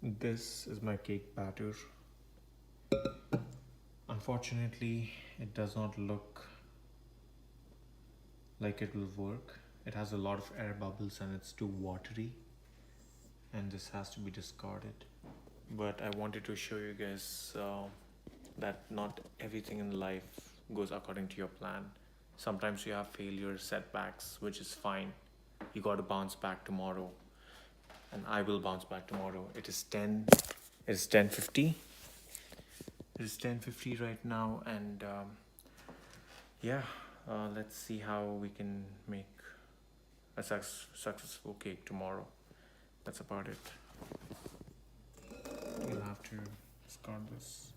This is my cake batter. Unfortunately, it does not look like it will work. It has a lot of air bubbles and it's too watery, and this has to be discarded. But I wanted to show you guys that not everything in life goes according to your plan. Sometimes you have failures, setbacks, which is fine. You got to bounce back tomorrow, and I will bounce back tomorrow. It is 10. It is 10:50. It is 10:50 right now, and yeah, let's see how we can make a successful cake tomorrow. That's about it. You'll have to discard this.